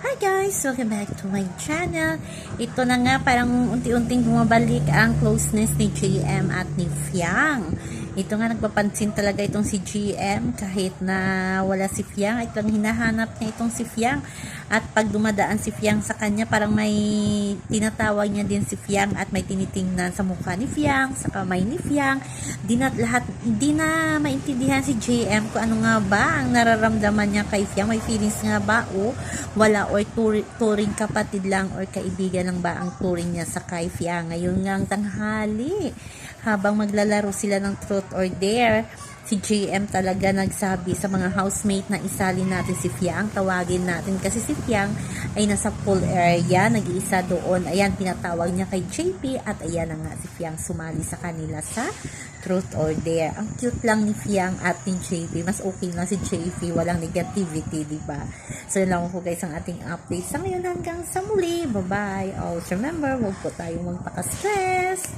Hi guys! Welcome back to my channel. Ito na nga, parang unti-unting bumabalik ang closeness ni JM at ni Fiang. Ito nga, nagpapansin talaga itong si GM kahit na wala si Fiang. Ito lang hinahanap niya itong si Fiang. At pag dumadaan si Fiang sa kanya, parang may tinatawag niya din si Fiang at may tinitingnan sa mukha ni Fiang, sa kamay ni Fiang. Di na maintindihan si JM kung ano nga ba ang nararamdaman niya kay Fiang. May feelings nga ba o wala, or turing kapatid lang or kaibigan lang ba ang turing niya sa kay Fiang. Ngayon nga ang tanghali, habang maglalaro sila ng truth or dare, si JM talaga nagsabi sa mga housemate na isali natin si Fiang, tawagin natin kasi si Fiang ay nasa pool area, nag-iisa doon. Ayan, pinatawag niya kay JP at ayan na nga si Fiang sumali sa kanila sa truth or dare. Ang cute lang ni Fiang at ni JP. Mas okay lang si JP, walang negativity, diba? So yun lang po guys ang ating update sa ngayon, hanggang sa muli. Bye bye. Always remember, huwag po tayong magpaka-stress.